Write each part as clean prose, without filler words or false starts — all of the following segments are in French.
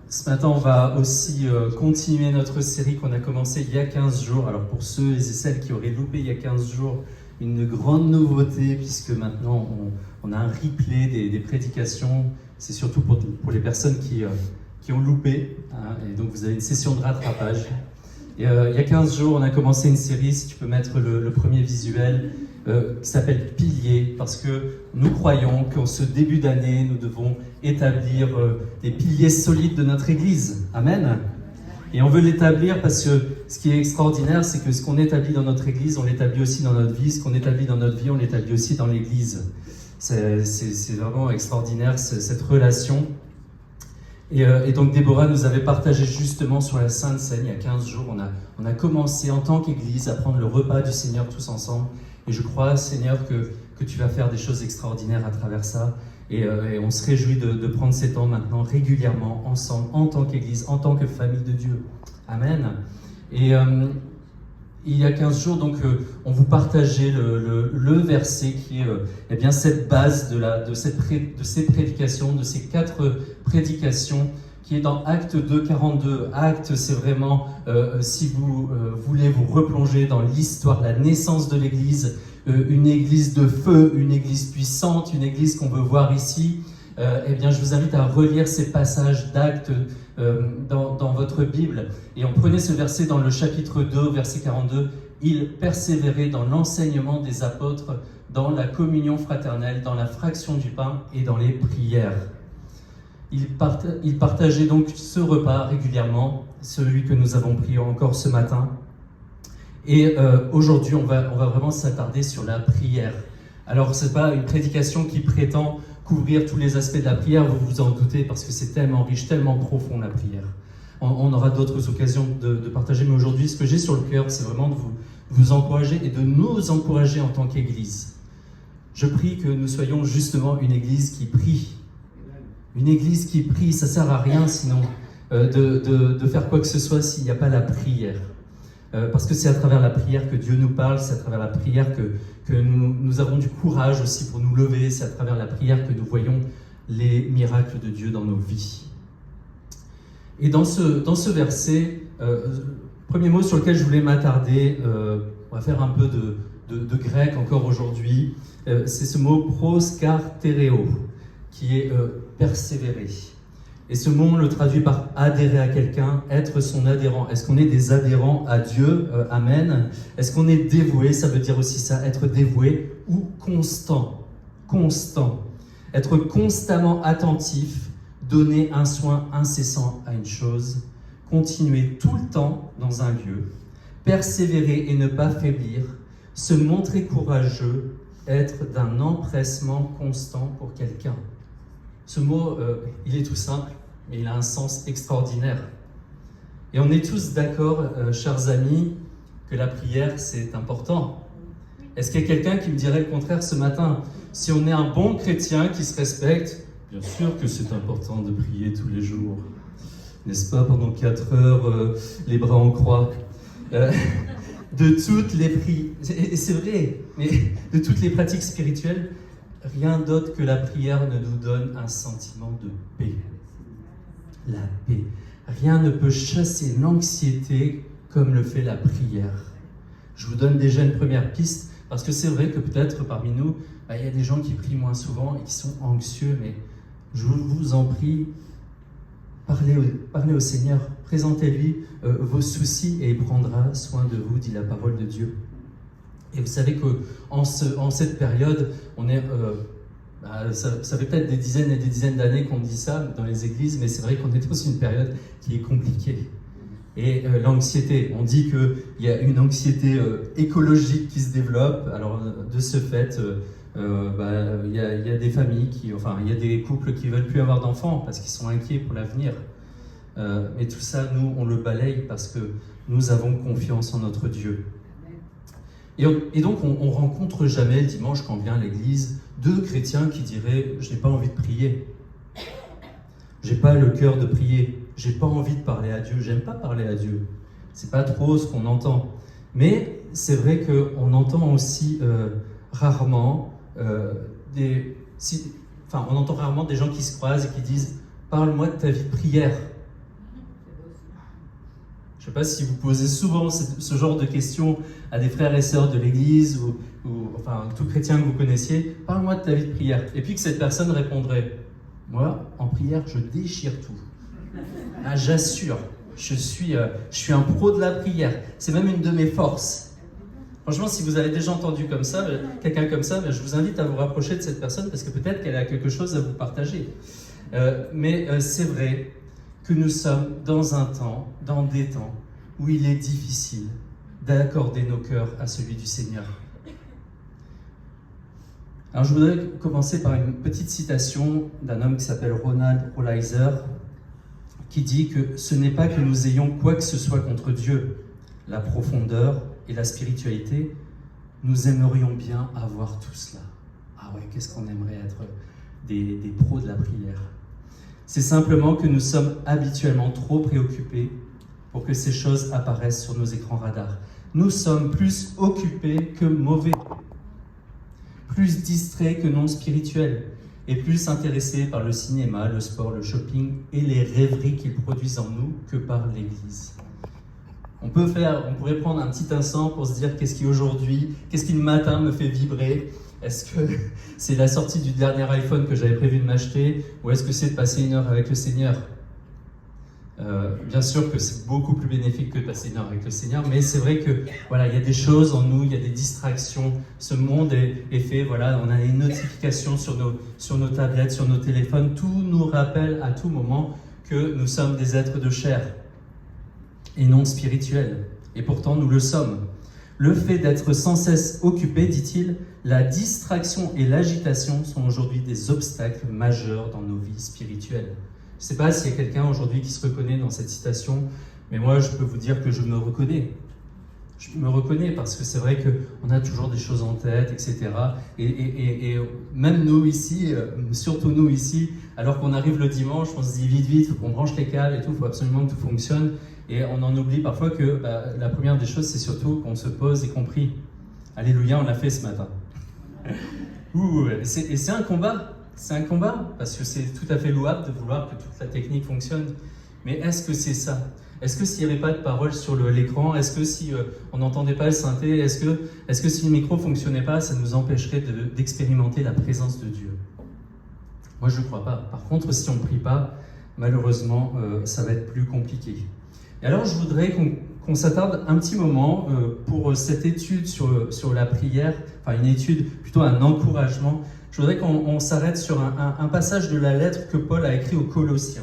Ce matin, on va aussi continuer notre série qu'on a commencée il y a 15 jours. Alors pour ceux et celles qui auraient loupé il y a 15 jours, une grande nouveauté, puisque maintenant on a un replay des prédications. C'est surtout pour les personnes qui ont loupé, hein, et donc vous avez une session de rattrapage. Et, il y a 15 jours, on a commencé une série, si tu peux mettre le premier visuel, qui s'appelle Piliers, parce que nous croyons qu'en ce début d'année, nous devons établir des piliers solides de notre Église. Amen. Et on veut l'établir parce que ce qui est extraordinaire, c'est que ce qu'on établit dans notre Église, on l'établit aussi dans notre vie. Ce qu'on établit dans notre vie, on l'établit aussi dans l'Église. C'est vraiment extraordinaire, cette relation. Et donc Déborah nous avait partagé justement sur la Sainte Seine il y a 15 jours. On a commencé en tant qu'Église à prendre le repas du Seigneur tous ensemble. Et je crois, Seigneur, que tu vas faire des choses extraordinaires à travers ça. Et on se réjouit de prendre ces temps maintenant régulièrement, ensemble, en tant qu'Église, en tant que famille de Dieu. Amen. Et il y a 15 jours, donc, on vous partageait le verset qui est eh bien, cette base de ces prédications, de ces 4 prédications, qui est dans Actes 2, 42. Actes, c'est vraiment, si vous voulez vous replonger dans l'histoire, la naissance de l'Église, une Église de feu, une Église puissante, une Église qu'on veut voir ici, eh bien, je vous invite à relire ces passages d'Actes dans votre Bible. Et on prenait ce verset dans le chapitre 2, verset 42. « Ils persévéraient dans l'enseignement des apôtres, dans la communion fraternelle, dans la fraction du pain et dans les prières. » Ils partageaient donc ce repas régulièrement, celui que nous avons pris encore ce matin. Et aujourd'hui, on va vraiment s'attarder sur la prière. Alors, ce n'est pas une prédication qui prétend couvrir tous les aspects de la prière, vous vous en doutez, parce que c'est tellement riche, tellement profond la prière. On aura d'autres occasions de partager, mais aujourd'hui, ce que j'ai sur le cœur, c'est vraiment de vous encourager et de nous encourager en tant qu'Église. Je prie que nous soyons justement une Église qui prie. Une Église qui prie, ça ne sert à rien sinon de faire quoi que ce soit s'il n'y a pas la prière. Parce que c'est à travers la prière que Dieu nous parle, c'est à travers la prière que nous avons du courage aussi pour nous lever, c'est à travers la prière que nous voyons les miracles de Dieu dans nos vies. Et dans ce verset, premier mot sur lequel je voulais m'attarder, on va faire un peu de grec encore aujourd'hui, c'est ce mot proskartereo, qui est persévérer. Et ce mot, on le traduit par adhérer à quelqu'un, être son adhérent. Est-ce qu'on est des adhérents à Dieu? Amen. Est-ce qu'on est dévoué? Ça veut dire aussi ça, être dévoué ou constant. Constant. Être constamment attentif, donner un soin incessant à une chose, continuer tout le temps dans un lieu, persévérer et ne pas faiblir, se montrer courageux, être d'un empressement constant pour quelqu'un. Ce mot, il est tout simple, mais il a un sens extraordinaire. Et on est tous d'accord, chers amis, que la prière, c'est important. Est-ce qu'il y a quelqu'un qui me dirait le contraire ce matin? Si on est un bon chrétien qui se respecte, bien sûr que c'est important de prier tous les jours. N'est-ce pas, pendant 4 heures, les bras en croix de toutes les prières, et c'est vrai, mais de toutes les pratiques spirituelles, rien d'autre que la prière ne nous donne un sentiment de paix. La paix. Rien ne peut chasser l'anxiété comme le fait la prière. Je vous donne déjà une première piste, parce que c'est vrai que peut-être parmi nous, il y a des gens qui prient moins souvent et qui sont anxieux, mais je vous en prie, parlez au Seigneur, présentez-lui vos soucis et il prendra soin de vous, dit la parole de Dieu. Et vous savez qu'en cette période, on est, ça fait peut-être des dizaines et des dizaines d'années qu'on dit ça dans les églises, mais c'est vrai qu'on est dans une période qui est compliquée. Et l'anxiété, on dit qu'il y a une anxiété écologique qui se développe. Alors de ce fait, il y a des familles il y a des couples qui ne veulent plus avoir d'enfants parce qu'ils sont inquiets pour l'avenir. Mais tout ça, nous, on le balaye parce que nous avons confiance en notre Dieu. Et donc, on rencontre jamais le dimanche quand on vient à l'église 2 chrétiens qui diraient « je n'ai pas envie de prier, j'ai pas le cœur de prier, j'ai pas envie de parler à Dieu, j'aime pas parler à Dieu ». C'est pas trop ce qu'on entend. Mais c'est vrai qu'on entend aussi rarement on entend rarement des gens qui se croisent et qui disent « Parle-moi de ta vie de prière. Je ne sais pas si vous posez souvent ce genre de questions à des frères et sœurs de l'Église ou enfin tout chrétien que vous connaissiez. Parle-moi de ta vie de prière. Et puis que cette personne répondrait, moi, en prière, je déchire tout. Ah, j'assure, je suis un pro de la prière. C'est même une de mes forces. Franchement, si vous avez déjà entendu comme ça, quelqu'un comme ça, je vous invite à vous rapprocher de cette personne parce que peut-être qu'elle a quelque chose à vous partager. Mais c'est vrai que nous sommes dans des temps où il est difficile d'accorder nos cœurs à celui du Seigneur. Alors je voudrais commencer par une petite citation d'un homme qui s'appelle Ronald Rolheiser, qui dit que ce n'est pas que nous ayons quoi que ce soit contre Dieu, la profondeur et la spiritualité, nous aimerions bien avoir tout cela. Ah ouais, qu'est-ce qu'on aimerait être des pros de la prière. C'est simplement que nous sommes habituellement trop préoccupés pour que ces choses apparaissent sur nos écrans radars. Nous sommes plus occupés que mauvais, plus distraits que non spirituels, et plus intéressés par le cinéma, le sport, le shopping et les rêveries qu'ils produisent en nous que par l'Église. On pourrait prendre un petit instant pour se dire qu'est-ce qui le matin me fait vibrer. Est-ce que c'est la sortie du dernier iPhone que j'avais prévu de m'acheter ou est-ce que c'est de passer une heure avec le Seigneur ? Bien sûr que c'est beaucoup plus bénéfique que de passer une heure avec le Seigneur, mais c'est vrai que voilà, il y a des choses en nous, il y a des distractions. Ce monde est fait, voilà, on a des notifications sur nos tablettes, sur nos téléphones. Tout nous rappelle à tout moment que nous sommes des êtres de chair et non spirituels. Et pourtant, nous le sommes. Le fait d'être sans cesse occupé, dit-il, la distraction et l'agitation sont aujourd'hui des obstacles majeurs dans nos vies spirituelles. Je ne sais pas s'il y a quelqu'un aujourd'hui qui se reconnaît dans cette citation, mais moi je peux vous dire que je me reconnais. Je me reconnais parce que c'est vrai qu'on a toujours des choses en tête, etc. Et même nous ici, surtout nous ici, alors qu'on arrive le dimanche, on se dit vite, il faut qu'on branche les câbles et tout, il faut absolument que tout fonctionne. Et on en oublie parfois que la première des choses, c'est surtout qu'on se pose et qu'on prie. Alléluia, on l'a fait ce matin. Et c'est un combat. C'est un combat, parce que c'est tout à fait louable de vouloir que toute la technique fonctionne. Mais est-ce que c'est ça ? Est-ce que s'il n'y avait pas de parole sur l'écran, est-ce que si on n'entendait pas le synthé, est-ce que si le micro ne fonctionnait pas, ça nous empêcherait d'expérimenter la présence de Dieu ? Moi, je ne crois pas. Par contre, si on ne prie pas, malheureusement, ça va être plus compliqué. Et alors, je voudrais qu'on s'attarde un petit moment pour cette étude sur la prière, enfin une étude, plutôt un encouragement. Je voudrais qu'on s'arrête sur un passage de la lettre que Paul a écrit aux Colossiens.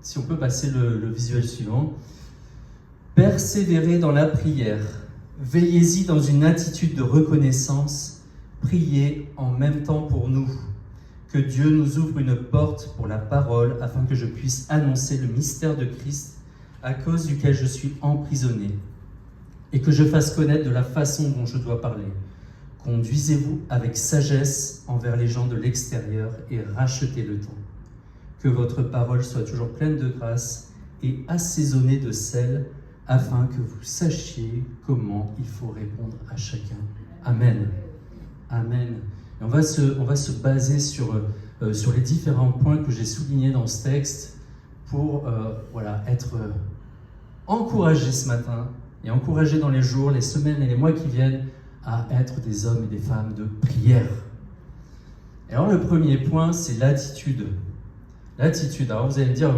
Si on peut passer le visuel suivant. Persévérez dans la prière, veillez-y dans une attitude de reconnaissance, priez en même temps pour nous. Que Dieu nous ouvre une porte pour la parole afin que je puisse annoncer le mystère de Christ à cause duquel je suis emprisonné et que je fasse connaître de la façon dont je dois parler. Conduisez-vous avec sagesse envers les gens de l'extérieur et rachetez le temps. Que votre parole soit toujours pleine de grâce et assaisonnée de sel, afin que vous sachiez comment il faut répondre à chacun. Amen. Amen. Et on va se baser sur les différents points que j'ai soulignés dans ce texte pour être encouragés ce matin et encouragés dans les jours, les semaines et les mois qui viennent à être des hommes et des femmes de prière. Et alors le premier point, c'est l'attitude. L'attitude. Alors vous allez me dire,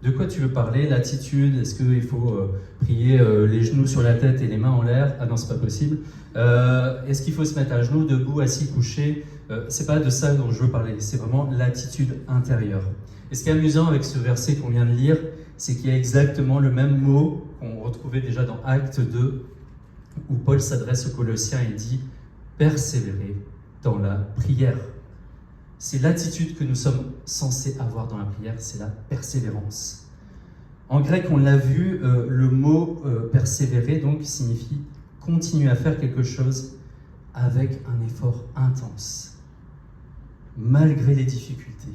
de quoi tu veux parler? L'attitude, est-ce qu'il faut prier les genoux sur la tête et les mains en l'air? Ah non, c'est pas possible. Est-ce qu'il faut se mettre à genoux, debout, assis, couché? C'est pas de ça dont je veux parler, c'est vraiment l'attitude intérieure. Et ce qui est amusant avec ce verset qu'on vient de lire, c'est qu'il y a exactement le même mot qu'on retrouvait déjà dans Acte 2, où Paul s'adresse aux Colossiens et dit « Persévérer dans la prière ». C'est l'attitude que nous sommes censés avoir dans la prière, c'est la persévérance. En grec, on l'a vu, le mot persévérer donc signifie continuer à faire quelque chose avec un effort intense, malgré les difficultés.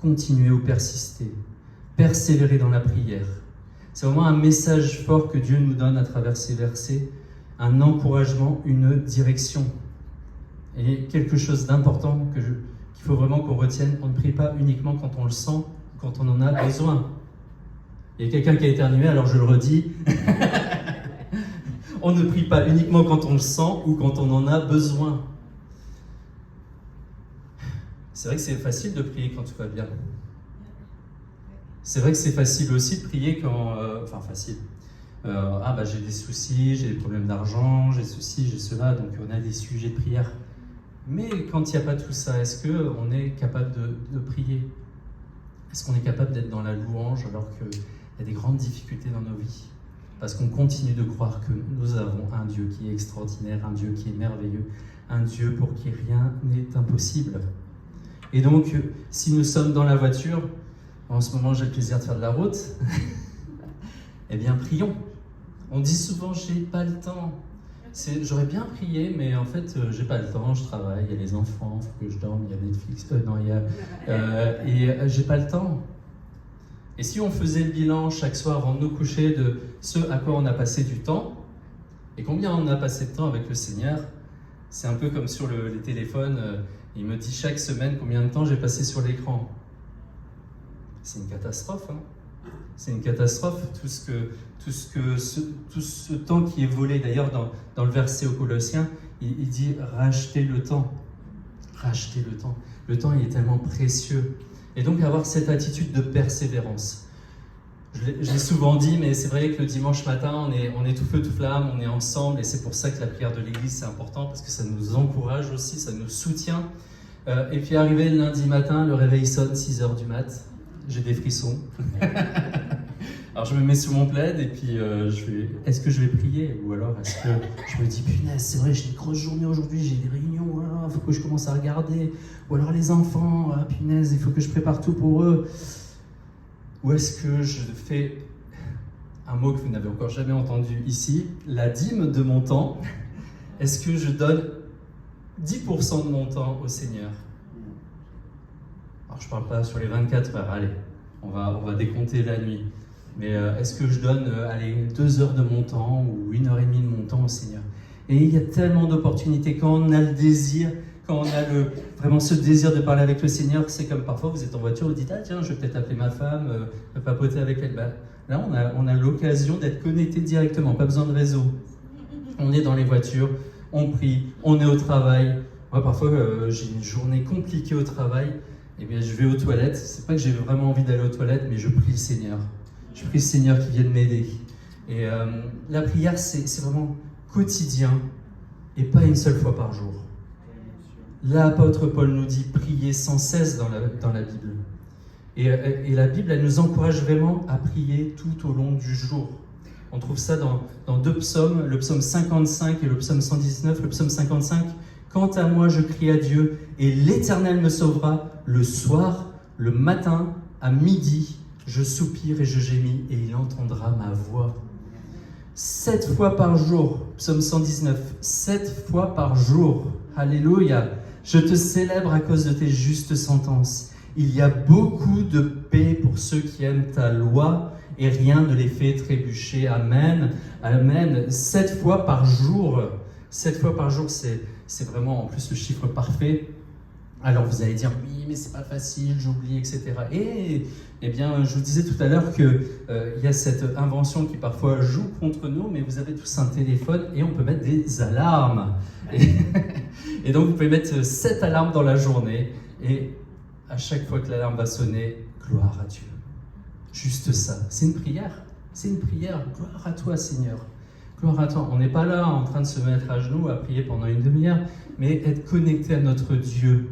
Continuer ou persister, persévérer dans la prière. C'est vraiment un message fort que Dieu nous donne à travers ces versets, un encouragement, une direction. Et quelque chose d'important qu'il faut vraiment qu'on retienne. On ne prie pas uniquement quand on le sent, quand on en a besoin. Il y a quelqu'un qui a éternué, alors je le redis. On ne prie pas uniquement quand on le sent ou quand on en a besoin. C'est vrai que c'est facile de prier quand tout va bien. C'est vrai que c'est facile aussi de prier quand... Enfin, facile. J'ai des soucis, j'ai des problèmes d'argent, j'ai ceci, j'ai cela, donc on a des sujets de prière. Mais quand il n'y a pas tout ça, est-ce qu'on est capable de prier? Est-ce qu'on est capable d'être dans la louange alors qu'il y a des grandes difficultés dans nos vies? Parce qu'on continue de croire que nous avons un Dieu qui est extraordinaire, un Dieu qui est merveilleux, un Dieu pour qui rien n'est impossible. Et donc, si nous sommes dans la voiture, en ce moment j'ai le plaisir de faire de la route, eh bien prions. On dit souvent j'ai pas le temps. J'aurais bien prié, mais en fait j'ai pas le temps, je travaille, il y a les enfants, il faut que je dorme, il y a Netflix, et j'ai pas le temps. Et si on faisait le bilan chaque soir avant de nous coucher de ce à quoi on a passé du temps, et combien on a passé de temps avec le Seigneur, c'est un peu comme sur les téléphones, il me dit chaque semaine combien de temps j'ai passé sur l'écran. C'est une catastrophe, hein. C'est une catastrophe, tout ce temps qui est volé. D'ailleurs, dans le verset aux Colossiens, il dit « rachetez le temps ». Rachetez le temps. Le temps, il est tellement précieux. Et donc, avoir cette attitude de persévérance. Je l'ai souvent dit, mais c'est vrai que le dimanche matin, on est tout feu, tout flamme, on est ensemble, et c'est pour ça que la prière de l'église, c'est important, parce que ça nous encourage aussi, ça nous soutient. Et puis, arrivé le lundi matin, le réveil sonne, 6h du mat'. J'ai des frissons. Alors je me mets sous mon plaid et puis est-ce que je vais prier? Ou alors est-ce que je me dis punaise, c'est vrai, j'ai une grosse journée aujourd'hui, j'ai des réunions, il faut que je commence à regarder. Ou alors les enfants, punaise, il faut que je prépare tout pour eux. Ou est-ce que je fais un mot que vous n'avez encore jamais entendu ici, la dîme de mon temps? Est-ce que je donne 10% de mon temps au Seigneur? Alors je ne parle pas sur les 24 heures, allez, on va décompter la nuit. Mais est-ce que je donne 2 heures de mon temps ou 1h30 de mon temps au Seigneur? Et il y a tellement d'opportunités quand on a le désir, quand on a vraiment ce désir de parler avec le Seigneur. C'est comme parfois vous êtes en voiture, vous dites « Ah tiens, je vais peut-être appeler ma femme, papoter avec elle. » Là, on a l'occasion d'être connecté directement, pas besoin de réseau. On est dans les voitures, on prie, on est au travail. Moi, parfois, j'ai une journée compliquée au travail. Eh bien, je vais aux toilettes. C'est pas que j'ai vraiment envie d'aller aux toilettes, mais je prie le Seigneur. Je prie le Seigneur qui vienne m'aider. Et la prière, c'est vraiment quotidien et pas une seule fois par jour. L'apôtre Paul nous dit prier sans cesse dans la Bible. Et la Bible, elle nous encourage vraiment à prier tout au long du jour. On trouve ça dans 2 psaumes, le psaume 55 et le psaume 119. Le psaume 55, « Quant à moi, je crie à Dieu, et l'Éternel me sauvera le soir, le matin, à midi. Je soupire et je gémis, et il entendra ma voix. » 7 fois par jour, psaume 119, 7 fois par jour. Alléluia. Je te célèbre à cause de tes justes sentences. Il y a beaucoup de paix pour ceux qui aiment ta loi, et rien ne les fait trébucher. Amen. Amen. 7 fois par jour. 7 fois par jour, c'est vraiment en plus le chiffre parfait. Alors vous allez dire, oui, mais c'est pas facile, j'oublie, etc. Et eh bien, je vous disais tout à l'heure qu'il y a cette invention qui parfois joue contre nous, mais vous avez tous un téléphone et on peut mettre des alarmes. Et donc vous pouvez mettre 7 alarmes dans la journée et à chaque fois que l'alarme va sonner, gloire à Dieu. Juste ça, c'est une prière. C'est une prière. Gloire à toi, Seigneur. Gloire à toi. On n'est pas là en train de se mettre à genoux à prier pendant une demi-heure, mais être connecté à notre Dieu.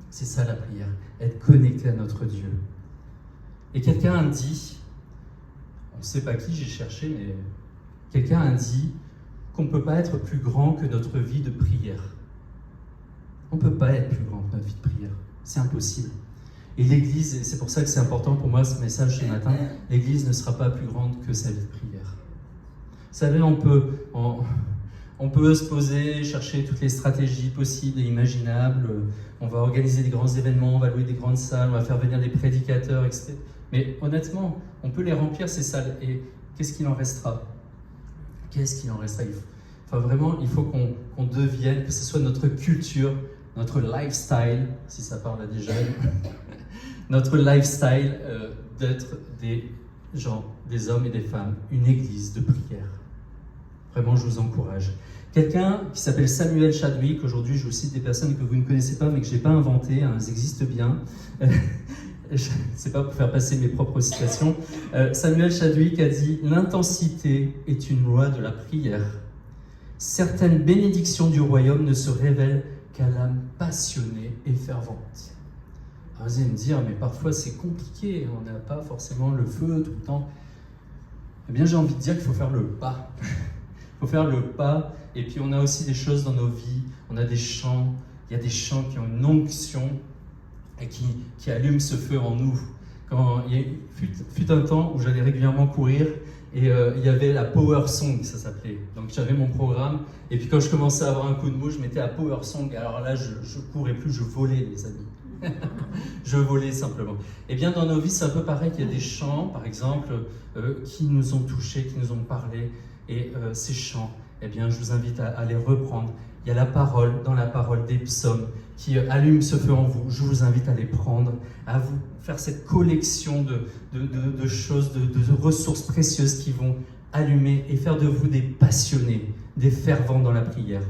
C'est ça la prière, être connecté à notre Dieu. Et quelqu'un a dit, on ne sait pas qui, j'ai cherché, mais quelqu'un a dit qu'on ne peut pas être plus grand que notre vie de prière. On ne peut pas être plus grand que notre vie de prière. C'est impossible. Et l'Église, et c'est pour ça que c'est important pour moi ce message ce matin, l'Église ne sera pas plus grande que sa vie de prière. Vous savez, on peut se poser, chercher toutes les stratégies possibles et imaginables. On va organiser des grands événements, on va louer des grandes salles, on va faire venir des prédicateurs, etc. Mais honnêtement, on peut les remplir ces salles. Et qu'est-ce qu'il en restera? Qu'est-ce qu'il en restera? Enfin, vraiment, il faut qu'on devienne, que ce soit notre culture, notre lifestyle, si ça parle à des jeunes, notre lifestyle d'être des gens, des hommes et des femmes, une église de prière. Vraiment, je vous encourage. Quelqu'un qui s'appelle Samuel Chadwick, aujourd'hui je vous cite des personnes que vous ne connaissez pas mais que je n'ai pas inventées, hein, elles existent bien. C'est pas pour faire passer mes propres citations. Samuel Chadwick a dit « L'intensité est une loi de la prière. Certaines bénédictions du royaume ne se révèlent qu'à l'âme passionnée et fervente. » Alors vous allez me dire « Mais parfois c'est compliqué, on n'a pas forcément le feu tout le temps. » Eh bien j'ai envie de dire qu'il faut faire le pas. Il faut faire le pas, et puis on a aussi des choses dans nos vies, on a des chants, il y a des chants qui ont une onction et qui allument ce feu en nous. Fut un temps où j'allais régulièrement courir, et il y avait la Power Song, ça s'appelait. Donc j'avais mon programme, et puis quand je commençais à avoir un coup de mou, je mettais à Power Song, alors là je courais plus, je volais les amis. Je volais simplement. Et bien dans nos vies c'est un peu pareil, il y a des chants par exemple qui nous ont touchés, qui nous ont parlé. Et ces chants, eh bien, je vous invite à les reprendre. Il y a la parole, dans la parole des psaumes, qui allume ce feu en vous. Je vous invite à les prendre, à vous faire cette collection de choses, de ressources précieuses qui vont allumer et faire de vous des passionnés, des fervents dans la prière.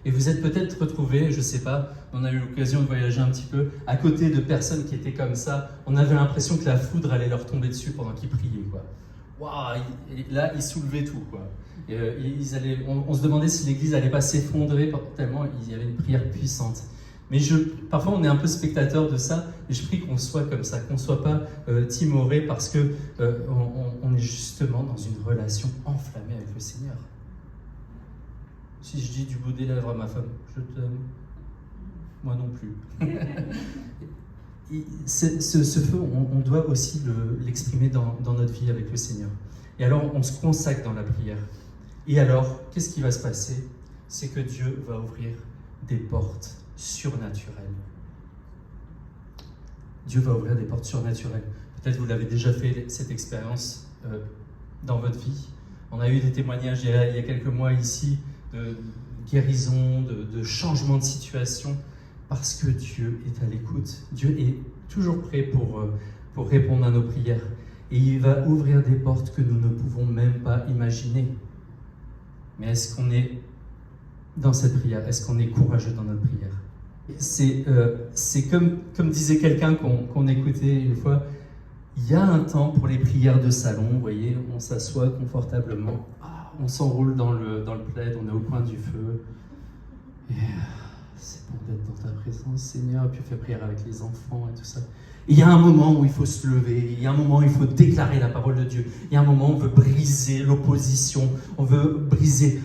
Et vous êtes peut-être retrouvés, je ne sais pas, on a eu l'occasion de voyager un petit peu, à côté de personnes qui étaient comme ça. On avait l'impression que la foudre allait leur tomber dessus pendant qu'ils priaient, quoi. Waouh, là, ils soulevaient tout, quoi. Et, on se demandait si l'église n'allait pas s'effondrer tellement il y avait une prière puissante. Mais parfois, on est un peu spectateur de ça, et je prie qu'on soit comme ça, qu'on ne soit pas timoré parce qu'on est justement dans une relation enflammée avec le Seigneur. Si je dis du bout des lèvres à ma femme, je t'aime, moi non plus. Ce feu, on doit aussi l'exprimer dans notre vie avec le Seigneur. Et alors, on se consacre dans la prière. Et alors, qu'est-ce qui va se passer? C'est que Dieu va ouvrir des portes surnaturelles. Dieu va ouvrir des portes surnaturelles. Peut-être vous l'avez déjà fait, cette expérience dans votre vie. On a eu des témoignages il y a quelques mois ici de guérison, de changement de situation. Parce que Dieu est à l'écoute. Dieu est toujours prêt pour répondre à nos prières. Et il va ouvrir des portes que nous ne pouvons même pas imaginer. Mais est-ce qu'on est dans cette prière? Est-ce qu'on est courageux dans notre prière? C'est comme disait quelqu'un qu'on écoutait une fois, il y a un temps pour les prières de salon, vous voyez, on s'assoit confortablement, on s'enroule dans le plaid, on est au coin du feu. Et c'est bon d'être dans ta présence, Seigneur, puis on fait prière avec les enfants et tout ça. Et il y a un moment où il faut se lever, il y a un moment où il faut déclarer la parole de Dieu, il y a un moment où on veut briser l'opposition, on veut briser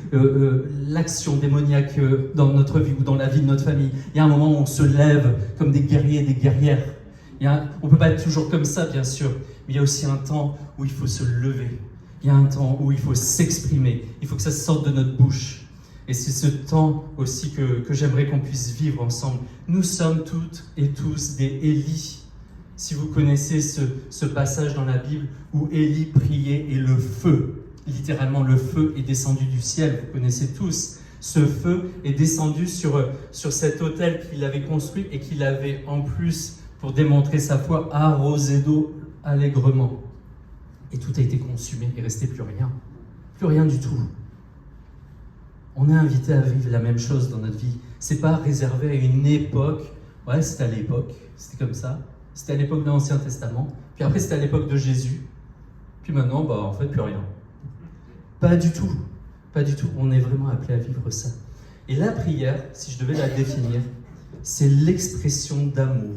l'action démoniaque dans notre vie ou dans la vie de notre famille. Il y a un moment où on se lève comme des guerriers et des guerrières. On ne peut pas être toujours comme ça, bien sûr, mais il y a aussi un temps où il faut se lever. Il y a un temps où il faut s'exprimer, il faut que ça sorte de notre bouche. Et c'est ce temps aussi que j'aimerais qu'on puisse vivre ensemble. Nous sommes toutes et tous des Élie. Si vous connaissez ce passage dans la Bible où Élie priait et le feu, littéralement le feu est descendu du ciel, vous connaissez tous. Ce feu est descendu sur cet autel qu'il avait construit et qu'il avait en plus, pour démontrer sa foi, arrosé d'eau allègrement. Et tout a été consumé, il ne restait plus rien du tout. On est invité à vivre la même chose dans notre vie. C'est pas réservé à une époque. Ouais, c'était à l'époque, c'était comme ça. C'était à l'époque de l'Ancien Testament. Puis après, c'était à l'époque de Jésus. Puis maintenant, en fait, plus rien. Pas du tout. Pas du tout. On est vraiment appelé à vivre ça. Et la prière, si je devais la définir, c'est l'expression d'amour.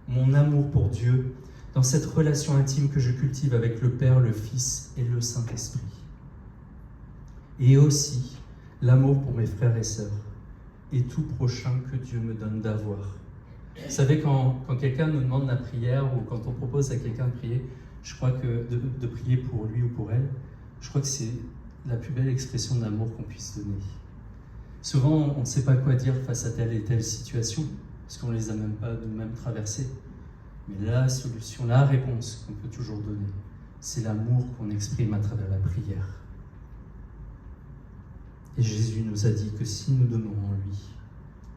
Mon amour pour Dieu, dans cette relation intime que je cultive avec le Père, le Fils et le Saint-Esprit. Et aussi l'amour pour mes frères et sœurs et tout prochain que Dieu me donne d'avoir. Vous savez, quand quelqu'un nous demande la prière ou quand on propose à quelqu'un de prier, je crois que de prier pour lui ou pour elle, je crois que c'est la plus belle expression d'amour qu'on puisse donner. Souvent, on ne sait pas quoi dire face à telle et telle situation, parce qu'on ne les a même pas nous-mêmes traversées. Mais la solution, la réponse qu'on peut toujours donner, c'est l'amour qu'on exprime à travers la prière. Et Jésus nous a dit que si nous donnons en lui,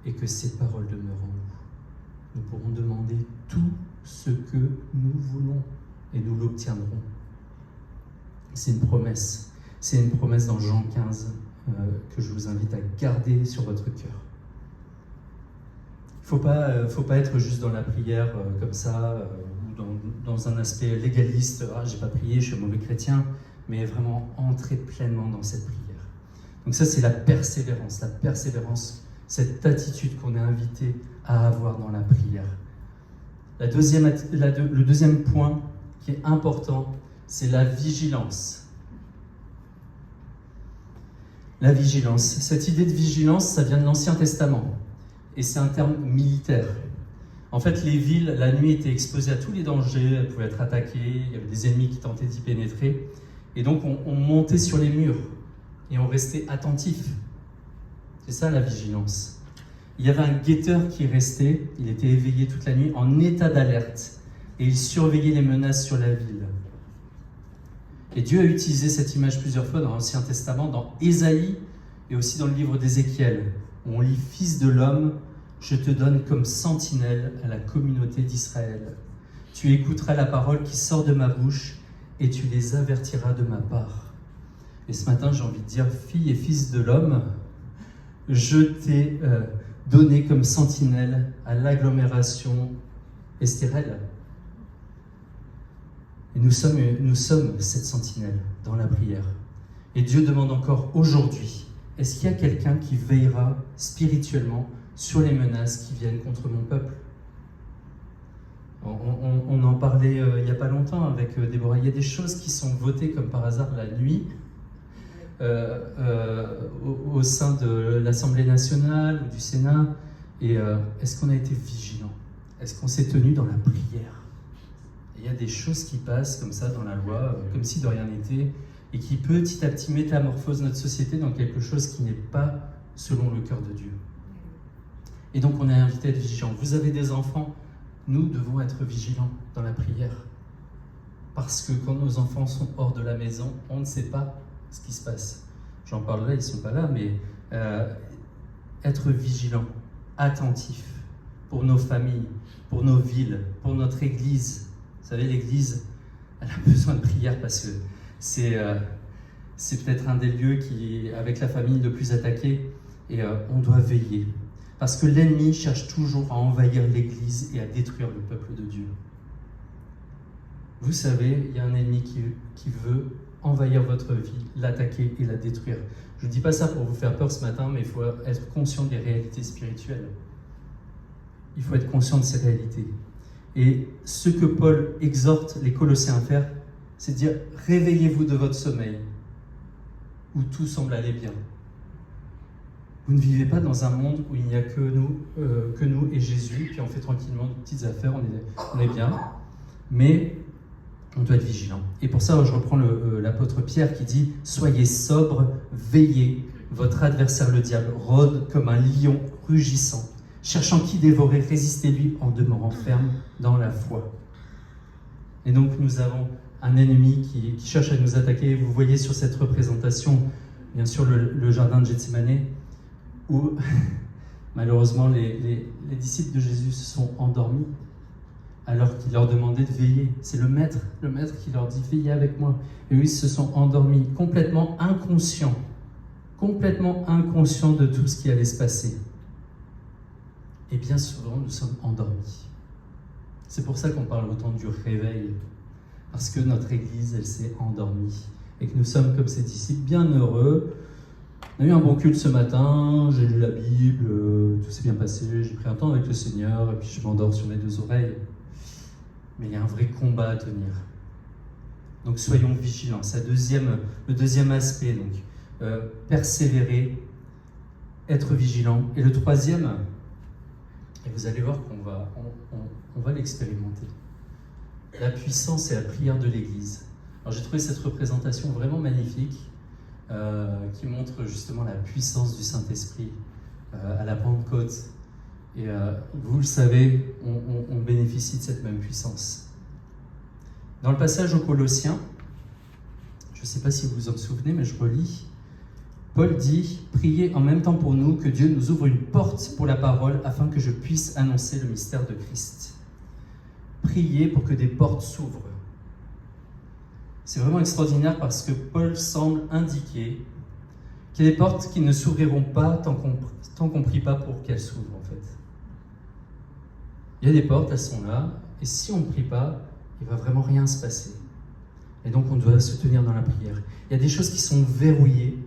et que ses paroles demeurent en nous. Nous pourrons demander tout ce que nous voulons et nous l'obtiendrons. C'est une promesse. C'est une promesse dans Jean 15 que je vous invite à garder sur votre cœur. Il ne faut pas être juste dans la prière comme ça, ou dans un aspect légaliste. « Ah, j'ai pas prié, je suis un mauvais chrétien », mais vraiment entrer pleinement dans cette prière. Donc ça, c'est la persévérance, cette attitude qu'on est invité à avoir dans la prière. Le deuxième point qui est important, c'est la vigilance. La vigilance. Cette idée de vigilance, ça vient de l'Ancien Testament. Et c'est un terme militaire. En fait, les villes, la nuit, étaient exposées à tous les dangers, elles pouvaient être attaquées, il y avait des ennemis qui tentaient d'y pénétrer. Et donc, on montait sur les murs et on restait attentif. C'est ça la vigilance. Il y avait un guetteur qui restait, il était éveillé toute la nuit en état d'alerte et il surveillait les menaces sur la ville. Et Dieu a utilisé cette image plusieurs fois dans l'Ancien Testament, dans Ésaïe et aussi dans le livre d'Ézéchiel, où on lit « Fils de l'homme, je te donne comme sentinelle à la communauté d'Israël. Tu écouteras la parole qui sort de ma bouche et tu les avertiras de ma part. » Et ce matin, j'ai envie de dire, fille et fils de l'homme, je t'ai donné comme sentinelle à l'agglomération Estérel. Et nous sommes cette sentinelle dans la prière. Et Dieu demande encore aujourd'hui, est-ce qu'il y a quelqu'un qui veillera spirituellement sur les menaces qui viennent contre mon peuple? On en parlait il n'y a pas longtemps avec Déborah. Il y a des choses qui sont votées comme par hasard la nuit au sein de l'Assemblée nationale ou du Sénat. Et est-ce qu'on a été vigilant? Est-ce qu'on s'est tenu dans la prière? Il y a des choses qui passent comme ça dans la loi, comme si de rien n'était, et qui petit à petit métamorphosent notre société dans quelque chose qui n'est pas selon le cœur de Dieu. Et donc on est invité à être vigilant. Vous avez des enfants, nous devons être vigilants dans la prière. Parce que quand nos enfants sont hors de la maison, on ne sait pas ce qui se passe. J'en parle là, ils ne sont pas là, mais être vigilant, attentif pour nos familles, pour nos villes, pour notre Église. Vous savez, l'Église, elle a besoin de prière parce que c'est peut-être un des lieux qui, avec la famille, le plus attaqué. Et on doit veiller. Parce que l'ennemi cherche toujours à envahir l'Église et à détruire le peuple de Dieu. Vous savez, il y a un ennemi qui veut envahir votre vie, l'attaquer et la détruire. Je ne dis pas ça pour vous faire peur ce matin, mais il faut être conscient des réalités spirituelles. Il faut être conscient de ces réalités. Et ce que Paul exhorte les Colossiens à faire, c'est de dire « Réveillez-vous de votre sommeil, où tout semble aller bien. » Vous ne vivez pas dans un monde où il n'y a que nous et Jésus, puis on fait tranquillement de petites affaires, on est bien, mais on doit être vigilant. Et pour ça, je reprends l'apôtre Pierre qui dit « Soyez sobres, veillez, votre adversaire le diable rôde comme un lion rugissant. Cherchant qui dévorer, résistez-lui en demeurant ferme dans la foi. » Et donc nous avons un ennemi qui cherche à nous attaquer. Vous voyez sur cette représentation, bien sûr, le jardin de Gethsémane, où malheureusement les disciples de Jésus se sont endormis alors qu'il leur demandait de veiller. C'est le maître qui leur dit « Veillez avec moi ». Et eux, ils se sont endormis, complètement inconscients de tout ce qui allait se passer. Et bien souvent, nous sommes endormis. C'est pour ça qu'on parle autant du réveil, parce que notre Église, elle s'est endormie, et que nous sommes comme ces disciples bien heureux. On a eu un bon culte ce matin, j'ai lu la Bible, tout s'est bien passé, j'ai pris un temps avec le Seigneur, et puis je m'endors sur mes deux oreilles. Mais il y a un vrai combat à tenir. Donc soyons vigilants. C'est le deuxième aspect, donc persévérer, être vigilant. Et le troisième, et vous allez voir qu'on va l'expérimenter. La puissance et la prière de l'Église. Alors j'ai trouvé cette représentation vraiment magnifique qui montre justement la puissance du Saint-Esprit à la Pentecôte. Et vous le savez, on bénéficie de cette même puissance. Dans le passage aux Colossiens, je ne sais pas si vous vous en souvenez, mais je relis. Paul dit « Priez en même temps pour nous, que Dieu nous ouvre une porte pour la parole, afin que je puisse annoncer le mystère de Christ. » Priez pour que des portes s'ouvrent. C'est vraiment extraordinaire parce que Paul semble indiquer qu'il y a des portes qui ne s'ouvriront pas tant qu'on ne prie pas pour qu'elles s'ouvrent, en fait. Il y a des portes, elles sont là, et si on ne prie pas, il ne va vraiment rien se passer. Et donc on doit se tenir dans la prière. Il y a des choses qui sont verrouillées,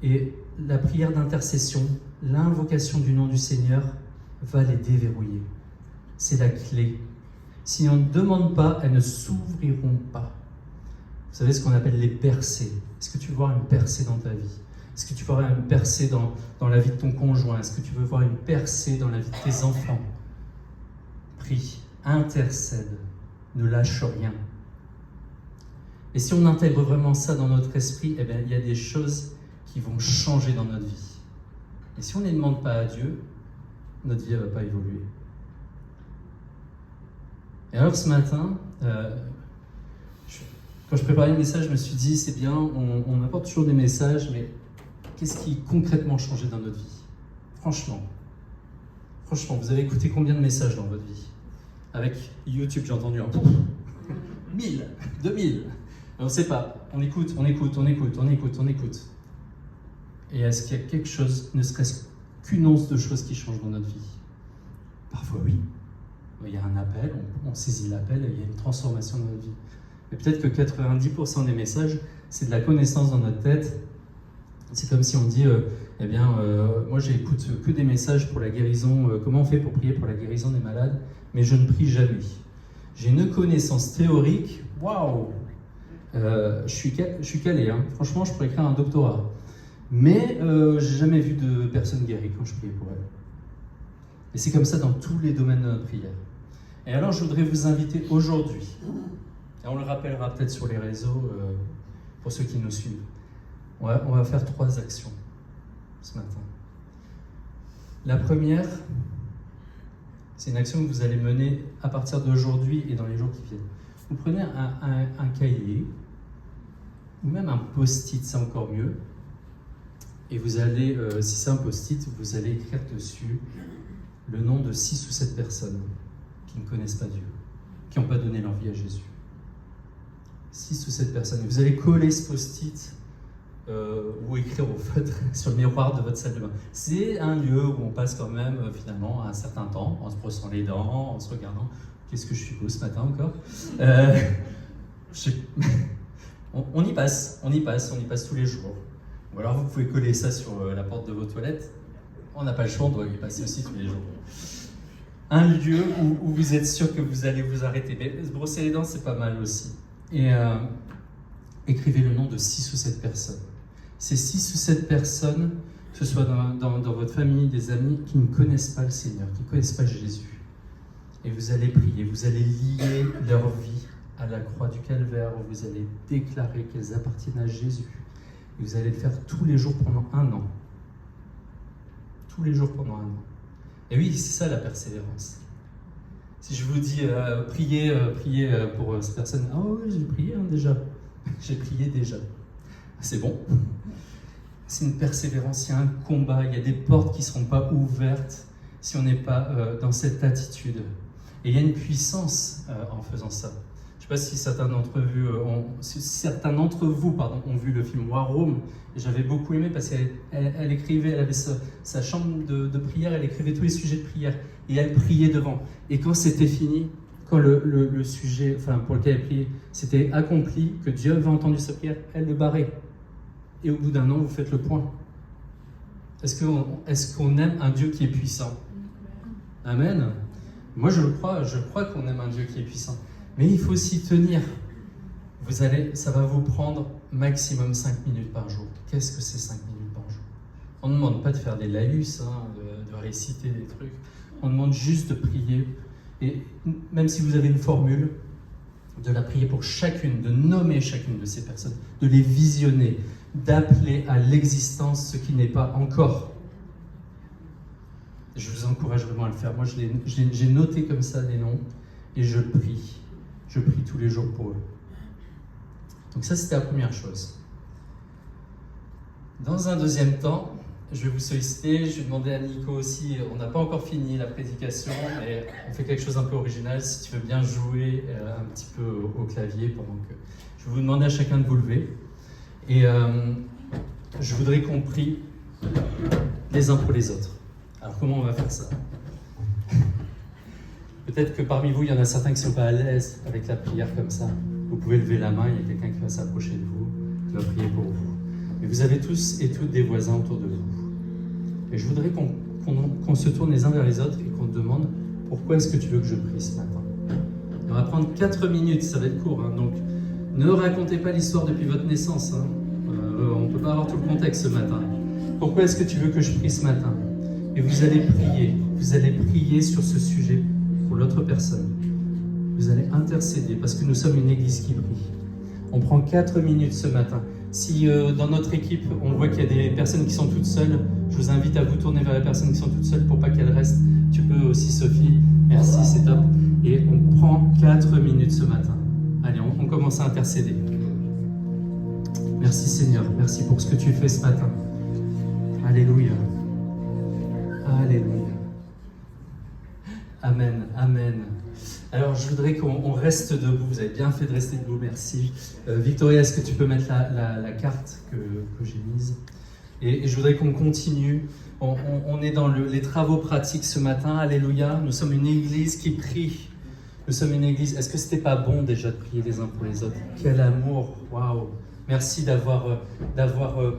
et la prière d'intercession, l'invocation du nom du Seigneur va les déverrouiller. C'est la clé. Si on ne demande pas, elles ne s'ouvriront pas. Vous savez ce qu'on appelle les percées. Est-ce que tu veux voir une percée dans ta vie? Est-ce que tu veux voir une percée dans la vie de ton conjoint? Est-ce que tu veux voir une percée dans la vie de tes enfants? Prie, intercède, ne lâche rien. Et si on intègre vraiment ça dans notre esprit, eh bien, il y a des choses qui vont changer dans notre vie. Et si on ne les demande pas à Dieu, notre vie ne va pas évoluer. Et alors ce matin, quand je préparais le message, je me suis dit, c'est bien, on apporte toujours des messages, mais qu'est-ce qui concrètement changé dans notre vie? Franchement, vous avez écouté combien de messages dans votre vie? Avec YouTube, j'ai entendu un 1000, 2000. On ne sait pas, on écoute. Et est-ce qu'il y a quelque chose, ne serait-ce qu'une once de choses qui changent dans notre vie? Parfois oui. Il y a un appel, on saisit l'appel et il y a une transformation dans notre vie. Mais peut-être que 90% des messages, c'est de la connaissance dans notre tête. C'est comme si on dit, moi j'écoute que des messages pour la guérison, comment on fait pour prier pour la guérison des malades, mais je ne prie jamais. J'ai une connaissance théorique, waouh, je suis calé, hein. Franchement je pourrais écrire un doctorat. Mais j'ai jamais vu de personne guérie quand je priais pour elle. Et c'est comme ça dans tous les domaines de notre prière. Et alors je voudrais vous inviter aujourd'hui, et on le rappellera peut-être sur les réseaux pour ceux qui nous suivent, on va faire 3 actions ce matin. La première, c'est une action que vous allez mener à partir d'aujourd'hui et dans les jours qui viennent. Vous prenez un cahier, ou même un post-it, c'est encore mieux, et vous allez, si c'est un post-it, vous allez écrire dessus le nom de 6 ou 7 personnes qui ne connaissent pas Dieu, qui n'ont pas donné leur vie à Jésus. 6 ou 7 personnes. Et vous allez coller ce post-it ou écrire au feutre sur le miroir de votre salle de bain. C'est un lieu où on passe quand même finalement un certain temps en se brossant les dents, en se regardant. Qu'est-ce que je suis beau ce matin encore? On y passe tous les jours. Ou alors vous pouvez coller ça sur la porte de vos toilettes. On n'a pas le choix, on doit y passer aussi tous les jours. Un lieu où vous êtes sûr que vous allez vous arrêter. Mais se brosser les dents, c'est pas mal aussi. Et écrivez le nom de 6 ou 7 personnes. Ces 6 ou 7 personnes, que ce soit dans votre famille, des amis, qui ne connaissent pas le Seigneur, qui ne connaissent pas Jésus. Et vous allez prier, vous allez lier leur vie à la croix du Calvaire, où vous allez déclarer qu'elles appartiennent à Jésus. Et vous allez le faire tous les jours pendant 1 an. Tous les jours pendant 1 an. Et oui, c'est ça la persévérance. Si je vous dis priez pour cette personne, ah oui, j'ai prié déjà. J'ai prié déjà. C'est bon. C'est une persévérance, il y a un combat, il y a des portes qui ne seront pas ouvertes si on n'est pas dans cette attitude. Et il y a une puissance en faisant ça. Je ne sais pas si certains d'entre vous ont vu le film War Room, et j'avais beaucoup aimé parce qu'elle écrivait, elle avait sa chambre de prière, elle écrivait tous les sujets de prière, et elle priait devant. Et quand c'était fini, quand le sujet pour lequel elle priait, c'était accompli, que Dieu avait entendu sa prière, elle le barrait. Et au bout d'1 an, vous faites le point. Est-ce qu'on aime un Dieu qui est puissant? Amen. Moi je crois qu'on aime un Dieu qui est puissant. Mais il faut s'y tenir. Ça va vous prendre maximum 5 minutes par jour. Qu'est-ce que c'est 5 minutes par jour? On ne demande pas de faire des laïus, de réciter des trucs. On demande juste de prier. Et même si vous avez une formule, de la prier pour chacune, de nommer chacune de ces personnes, de les visionner, d'appeler à l'existence ce qui n'est pas encore. Je vous encourage vraiment à le faire. Moi, j'ai noté comme ça des noms et je prie. Je prie tous les jours pour eux. Donc ça, c'était la première chose. Dans un deuxième temps, je vais vous solliciter, je vais demander à Nico aussi, on n'a pas encore fini la prédication, mais on fait quelque chose un peu original, si tu veux bien jouer un petit peu au clavier pendant que... Je vais vous demander à chacun de vous lever, et je voudrais qu'on prie les uns pour les autres. Alors comment on va faire ça ? Peut-être que parmi vous, il y en a certains qui ne sont pas à l'aise avec la prière comme ça. Vous pouvez lever la main, il y a quelqu'un qui va s'approcher de vous, qui va prier pour vous. Mais vous avez tous et toutes des voisins autour de vous. Et je voudrais qu'on se tourne les uns vers les autres et qu'on te demande pourquoi est-ce que tu veux que je prie ce matin. On va prendre 4 minutes, ça va être court, hein, donc ne racontez pas l'histoire depuis votre naissance. Hein. On ne peut pas avoir tout le contexte ce matin. Pourquoi est-ce que tu veux que je prie ce matin ? Et vous allez prier sur ce sujet pour l'autre personne. Vous allez intercéder parce que nous sommes une église qui prie. On prend 4 minutes ce matin. Si dans notre équipe, on voit qu'il y a des personnes qui sont toutes seules, je vous invite à vous tourner vers les personnes qui sont toutes seules pour pas qu'elles restent. Tu peux aussi, Sophie. Merci, c'est top. Et on prend 4 minutes ce matin. Allez, on commence à intercéder. Merci Seigneur, merci pour ce que tu fais ce matin. Alléluia. Alléluia. Amen, amen. Alors, je voudrais qu'on reste debout. Vous avez bien fait de rester debout, merci. Victoria, est-ce que tu peux mettre la carte que j'ai mise ? Et je voudrais qu'on continue. On est dans les travaux pratiques ce matin. Alléluia. Nous sommes une église qui prie. Nous sommes une église. Est-ce que c'était pas bon déjà de prier les uns pour les autres ? Quel amour. Waouh. Merci d'avoir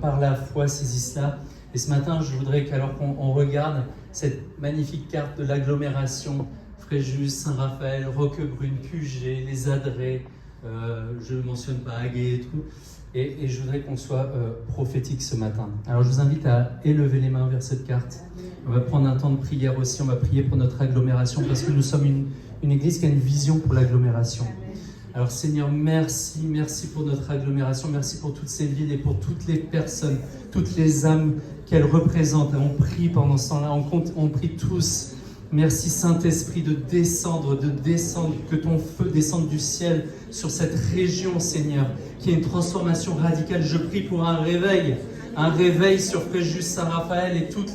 par la foi saisi cela. Et ce matin, je voudrais qu'alors qu'on regarde cette magnifique carte de l'agglomération, Fréjus, Saint-Raphaël, Roquebrune, QG, les Adrets, je ne mentionne pas Haguet et tout, et je voudrais qu'on soit prophétique ce matin. Alors je vous invite à élever les mains vers cette carte. On va prendre un temps de prière aussi, on va prier pour notre agglomération, parce que nous sommes une église qui a une vision pour l'agglomération. Alors Seigneur, merci pour notre agglomération, merci pour toutes ces villes et pour toutes les personnes, toutes les âmes qu'elles représentent. On prie pendant ce temps-là, on prie tous. Merci Saint-Esprit de descendre, que ton feu descende du ciel sur cette région, Seigneur, qu'il y ait une transformation radicale. Je prie pour un réveil sur Fréjus, Saint-Raphaël et toutes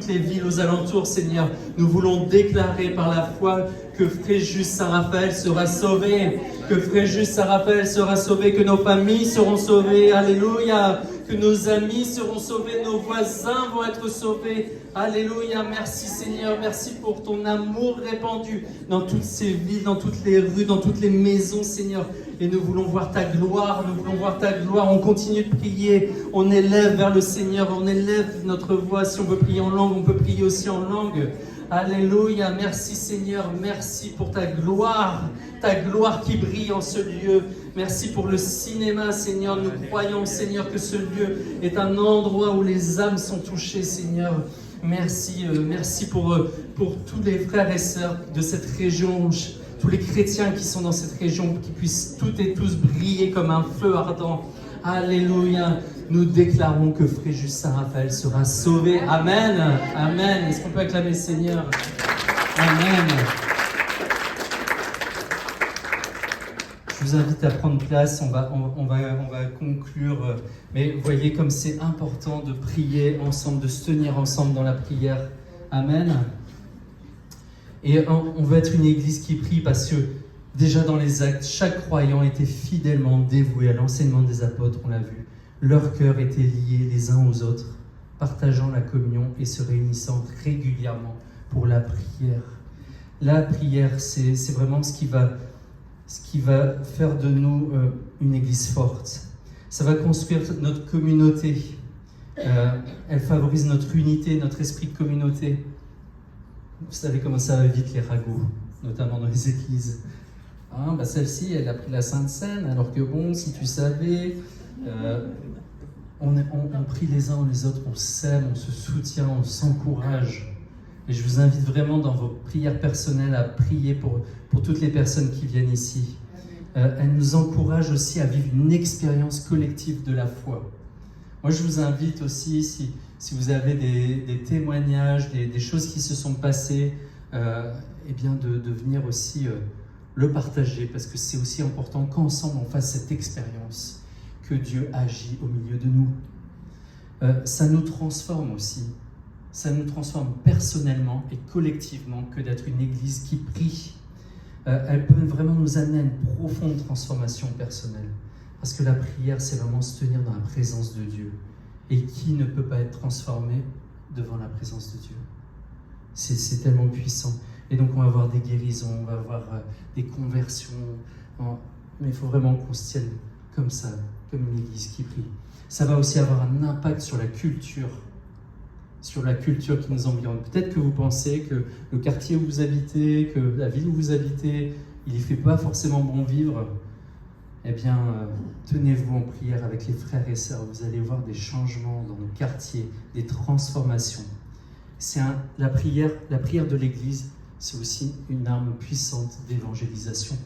les villes aux alentours, Seigneur. Nous voulons déclarer par la foi que Fréjus, Saint-Raphaël sera sauvé, que Fréjus, Saint-Raphaël sera sauvé, que nos familles seront sauvées, alléluia, que nos amis seront sauvés, nos voisins vont être sauvés, alléluia. Merci Seigneur, merci pour ton amour répandu dans toutes ces villes, dans toutes les rues, dans toutes les maisons, Seigneur. Et nous voulons voir ta gloire, on continue de prier, on élève vers le Seigneur, on élève notre voix. Si on veut prier en langue, on peut prier aussi en langue. Alléluia, merci Seigneur, merci pour ta gloire qui brille en ce lieu. Merci pour le cinéma, Seigneur. Nous croyons, Seigneur, que ce lieu est un endroit où les âmes sont touchées, Seigneur. Merci pour tous les frères et sœurs de cette région, tous les chrétiens qui sont dans cette région, qui puissent toutes et tous briller comme un feu ardent. Alléluia. Nous déclarons que Fréjus Saint-Raphaël sera sauvé. Amen. Amen. Est-ce qu'on peut acclamer Seigneur ? Amen. Je vous invite à prendre place. On va conclure. Mais voyez comme c'est important de prier ensemble, de se tenir ensemble dans la prière. Amen. Et on veut être une église qui prie parce que déjà dans les actes, chaque croyant était fidèlement dévoué à l'enseignement des apôtres, on l'a vu. Leurs cœurs étaient liés les uns aux autres, partageant la communion et se réunissant régulièrement pour la prière. La prière, c'est vraiment ce qui va faire de nous une église forte. Ça va construire notre communauté. Elle favorise notre unité, notre esprit de communauté. Vous savez comment ça va vite les ragots, notamment dans les églises. Celle-ci, elle a pris la Sainte Seine, alors que bon, si tu savais, on prie les uns les autres, on s'aime, on se soutient, on s'encourage. Et je vous invite vraiment dans vos prières personnelles à prier pour toutes les personnes qui viennent ici. Elle nous encourage aussi à vivre une expérience collective de la foi. Moi, je vous invite aussi, si vous avez des témoignages, des choses qui se sont passées, de venir aussi le partager, parce que c'est aussi important qu'ensemble on fasse cette expérience, que Dieu agit au milieu de nous. ça nous transforme aussi. Ça nous transforme personnellement et collectivement que d'être une église qui prie. Elle peut vraiment nous amener à une profonde transformation personnelle. Parce que la prière, c'est vraiment se tenir dans la présence de Dieu. Et qui ne peut pas être transformé devant la présence de Dieu? C'est tellement puissant. Et donc on va avoir des guérisons, on va avoir des conversions. Mais il faut vraiment qu'on se tienne comme ça, comme une église qui prie. Ça va aussi avoir un impact sur la culture qui nous environne. Peut-être que vous pensez que le quartier où vous habitez, que la ville où vous habitez, il ne fait pas forcément bon vivre. Eh bien, tenez-vous en prière avec les frères et sœurs. Vous allez voir des changements dans nos quartiers, des transformations. La prière de l'Église, c'est aussi une arme puissante d'évangélisation.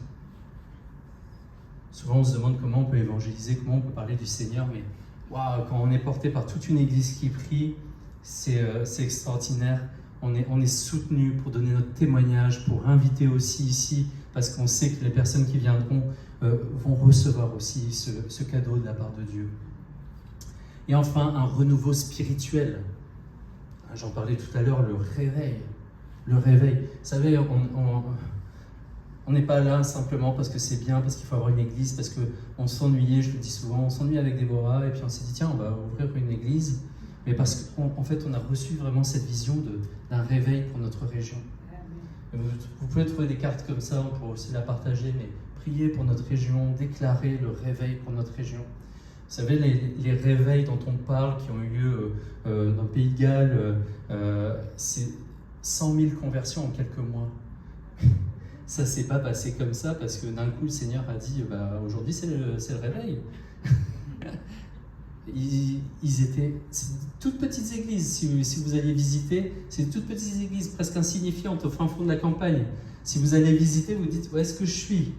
Souvent, on se demande comment on peut évangéliser, comment on peut parler du Seigneur, mais waouh, quand on est porté par toute une Église qui prie, c'est extraordinaire. On est soutenu pour donner notre témoignage, pour inviter aussi ici, parce qu'on sait que les personnes qui viendront vont recevoir aussi ce cadeau de la part de Dieu. Et enfin, un renouveau spirituel. J'en parlais tout à l'heure, le réveil. Le réveil. Vous savez, on n'est pas là simplement parce que c'est bien, parce qu'il faut avoir une église, parce qu'on s'ennuyait, je le dis souvent, on s'ennuie avec Déborah, et puis on s'est dit, tiens, on va ouvrir une église. Mais parce qu'en fait, on a reçu vraiment cette vision d'un réveil pour notre région. Vous pouvez trouver des cartes comme ça, on pourrait aussi la partager, mais prier pour notre région, déclarer le réveil pour notre région. Vous savez, les réveils dont on parle, qui ont eu lieu dans le Pays de Galles, c'est 100 000 conversions en quelques mois. Ça ne s'est pas passé comme ça, parce que d'un coup, le Seigneur a dit, aujourd'hui, c'est le réveil. C'est toutes petites églises, si vous alliez visiter, c'est toutes petites églises presque insignifiantes au fin fond de la campagne. Si vous allez visiter, vous dites, où est-ce que je suis?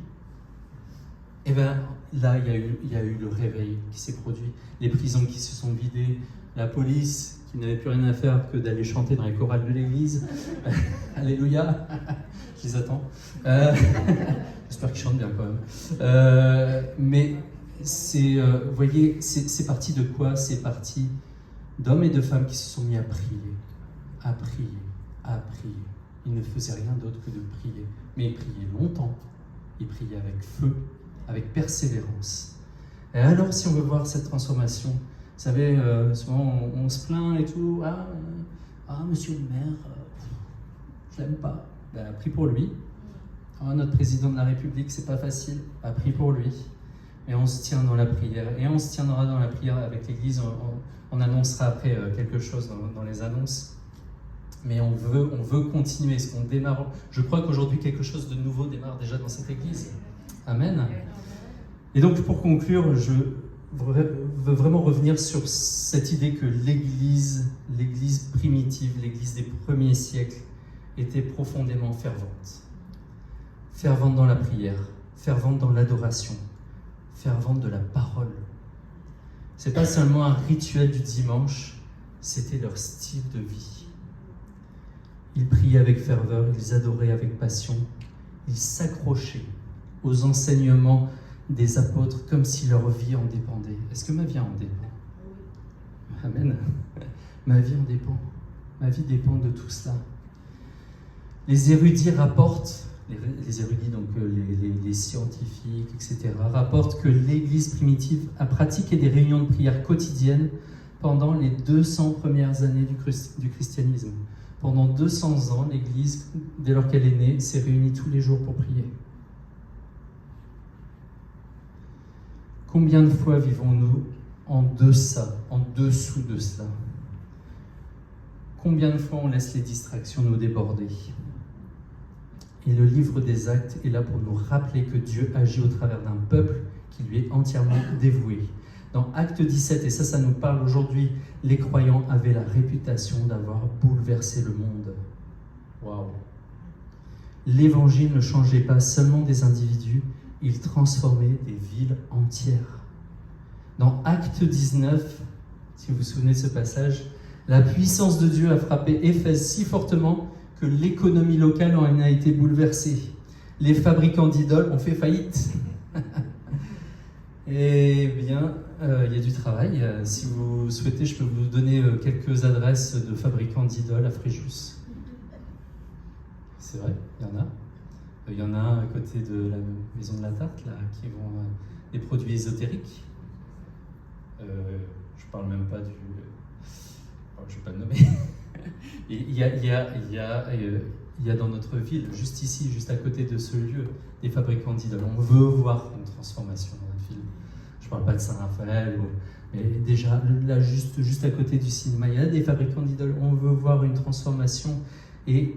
Et bien là, il y a eu le réveil qui s'est produit, les prisons qui se sont vidées, la police qui n'avait plus rien à faire que d'aller chanter dans les chorales de l'église. Alléluia, je les attends. J'espère qu'ils chantent bien quand même. Mais vous voyez, c'est parti de quoi? C'est parti d'hommes et de femmes qui se sont mis à prier, à prier, à prier. Ils ne faisaient rien d'autre que de prier. Mais ils priaient longtemps, ils priaient avec feu, avec persévérance. Et alors, si on veut voir cette transformation, vous savez, souvent on se plaint et tout, monsieur le maire, je l'aime pas. Prie pour lui. Notre président de la République, c'est pas facile, prie pour lui. Et on se tient dans la prière. Et on se tiendra dans la prière avec l'Église. On annoncera après quelque chose dans les annonces. Mais on veut continuer. Ce qu'on démarre. Je crois qu'aujourd'hui, quelque chose de nouveau démarre déjà dans cette Église. Amen. Et donc, pour conclure, je veux vraiment revenir sur cette idée que l'Église primitive, l'Église des premiers siècles, était profondément fervente. Fervente dans la prière, fervente dans l'adoration, fervente de la parole. C'est pas seulement un rituel du dimanche, c'était leur style de vie. Ils priaient avec ferveur, ils adoraient avec passion, ils s'accrochaient aux enseignements des apôtres comme si leur vie en dépendait. Est-ce que ma vie en dépend? Amen. Ma vie en dépend. Ma vie dépend de tout cela. Les érudits rapportent, les érudits, donc les scientifiques, etc., rapportent que l'Église primitive a pratiqué des réunions de prière quotidiennes pendant les 200 premières années du christianisme. Pendant 200 ans, l'Église, dès lors qu'elle est née, s'est réunie tous les jours pour prier. Combien de fois vivons-nous en dessous de cela? Combien de fois on laisse les distractions nous déborder? Et le livre des Actes est là pour nous rappeler que Dieu agit au travers d'un peuple qui lui est entièrement dévoué. Dans Acte 17, et ça nous parle aujourd'hui, les croyants avaient la réputation d'avoir bouleversé le monde. Waouh! L'évangile ne changeait pas seulement des individus, il transformait des villes entières. Dans Acte 19, si vous vous souvenez de ce passage, la puissance de Dieu a frappé Éphèse si fortement que l'économie locale en a été bouleversée. Les fabricants d'idoles ont fait faillite. Eh bien, il y a du travail. Si vous souhaitez, je peux vous donner quelques adresses de fabricants d'idoles à Fréjus. C'est vrai, il y en a. Il y en a un à côté de la maison de la tarte, là, qui vend des produits ésotériques. Je parle même pas du... je ne vais pas le nommer. Il y a dans notre ville, juste ici, juste à côté de ce lieu, des fabricants d'idoles. On veut voir une transformation dans notre ville. Je ne parle pas de Saint-Raphaël, mais déjà, là, juste à côté du cinéma, il y a des fabricants d'idoles. On veut voir une transformation. Et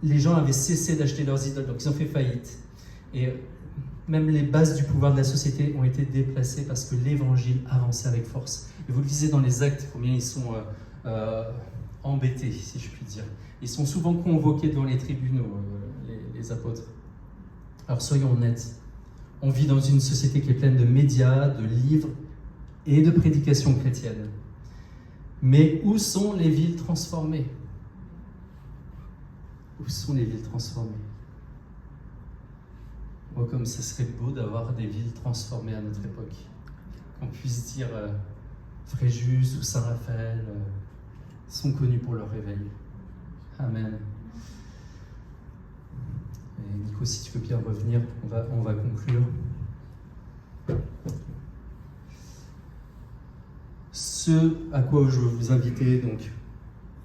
les gens avaient cessé d'acheter leurs idoles, donc ils ont fait faillite. Et même les bases du pouvoir de la société ont été déplacées parce que l'évangile avançait avec force. Et vous le lisez dans les Actes, combien ils sont embêtés, si je puis dire. Ils sont souvent convoqués devant les tribunaux, les apôtres. Alors soyons honnêtes, on vit dans une société qui est pleine de médias, de livres et de prédications chrétiennes. Mais où sont les villes transformées ? Où sont les villes transformées ? Moi, comme ça serait beau d'avoir des villes transformées à notre époque. Qu'on puisse dire Fréjus ou Saint-Raphaël sont connus pour leur réveil. Amen. Et Nico, si tu veux bien revenir, on va conclure. Ce à quoi je veux vous inviter, donc,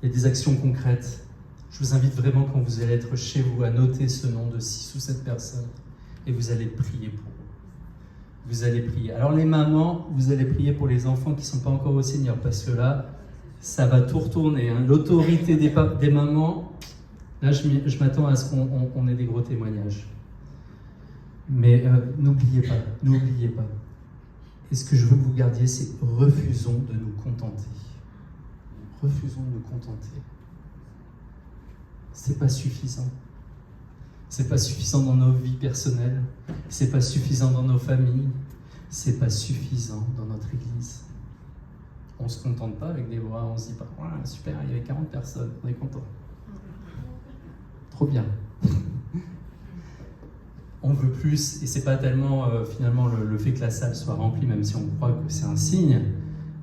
il y a des actions concrètes. Je vous invite vraiment, quand vous allez être chez vous, à noter ce nom de 6 ou 7 personnes et vous allez prier pour eux. Vous allez prier. Alors les mamans, vous allez prier pour les enfants qui ne sont pas encore au Seigneur, parce que là, ça va tout retourner. Hein. L'autorité des mamans, là, je m'attends à ce qu'on ait des gros témoignages. Mais n'oubliez pas. Et ce que je veux que vous gardiez, c'est refusons de nous contenter. Refusons de nous contenter. C'est pas suffisant. C'est pas suffisant dans nos vies personnelles. C'est pas suffisant dans nos familles. C'est pas suffisant dans notre église. On se contente pas avec des bras, on se dit pas « super, il y avait 40 personnes, on est content. » Trop bien. On veut plus, et c'est pas tellement finalement le fait que la salle soit remplie, même si on croit que c'est un signe,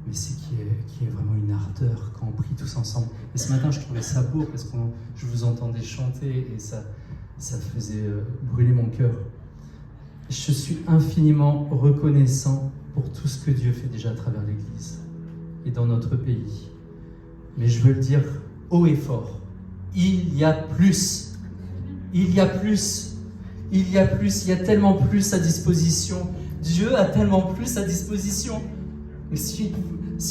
mais c'est qu'il y ait vraiment une ardeur quand on prie tous ensemble. Et ce matin, je trouvais ça beau parce que je vous entendais chanter et ça faisait brûler mon cœur. Je suis infiniment reconnaissant pour tout ce que Dieu fait déjà à travers l'Église et dans notre pays. Mais je veux le dire haut et fort, il y a plus. Il y a plus. Il y a plus. Il y a tellement plus à disposition. Dieu a tellement plus à disposition. Mais si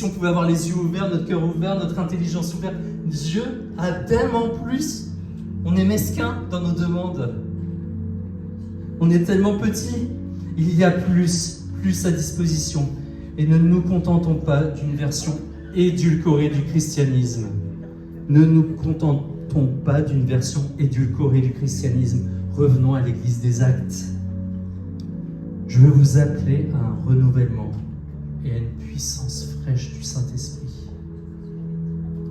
on pouvait avoir les yeux ouverts, notre cœur ouvert, notre intelligence ouverte, Dieu a tellement plus. On est mesquin dans nos demandes. On est tellement petit. Il y a plus à disposition. Et ne nous contentons pas d'une version édulcorée du christianisme. Ne nous contentons pas d'une version édulcorée du christianisme. Revenons à l'église des actes. Je veux vous appeler à un renouvellement et à une puissance fraîche du Saint-Esprit.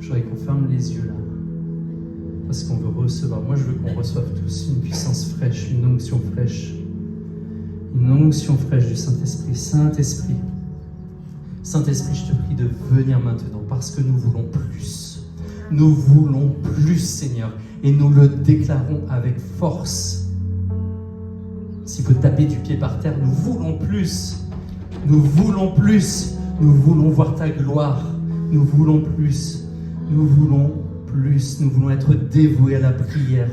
Je voudrais qu'on ferme les yeux là, parce qu'on veut recevoir. Moi, je veux qu'on reçoive tous une puissance fraîche, une onction fraîche. Une onction fraîche du Saint-Esprit. Saint-Esprit, je te prie de venir maintenant, parce que nous voulons plus. Nous voulons plus, Seigneur, et nous le déclarons avec force. S'il faut taper du pied par terre, nous voulons plus. Nous voulons plus. Nous voulons voir ta gloire. Nous voulons plus. Nous voulons plus. Nous voulons être dévoués à la prière.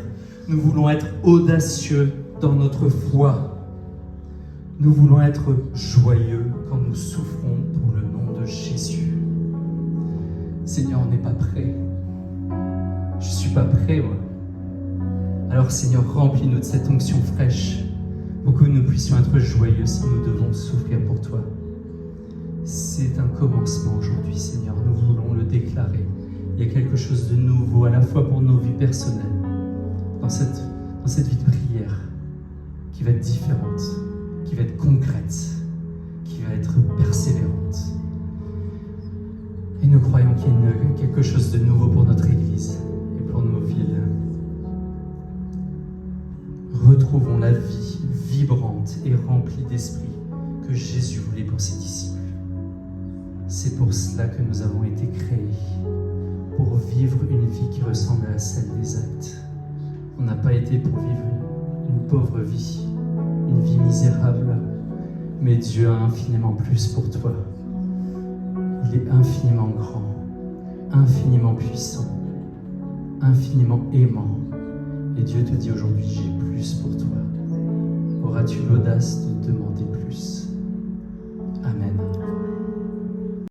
Nous voulons être audacieux dans notre foi. Nous voulons être joyeux quand nous souffrons pour le nom de Jésus. Seigneur, on n'est pas prêt. Je ne suis pas prêt, moi. Alors, Seigneur, remplis-nous de cette onction fraîche pour que nous puissions être joyeux si nous devons souffrir pour toi. C'est un commencement aujourd'hui, Seigneur. Nous voulons le déclarer. Il y a quelque chose de nouveau, à la fois pour nos vies personnelles, dans cette vie de prière, qui va être différente, qui va être concrète, qui va être persévérante. Et nous croyons qu'il y a quelque chose de nouveau pour notre Église et pour nos villes. Retrouvons la vie vibrante et remplie d'esprit que que Jésus voulait pour ses disciples. C'est pour cela que nous avons été créés, pour vivre une vie qui ressemble à celle des actes. On n'a pas été pour vivre une pauvre vie, une vie misérable, mais Dieu a infiniment plus pour toi. Il est infiniment grand, infiniment puissant, infiniment aimant. Et Dieu te dit aujourd'hui, j'ai plus pour toi. Auras-tu l'audace de demander plus? Amen.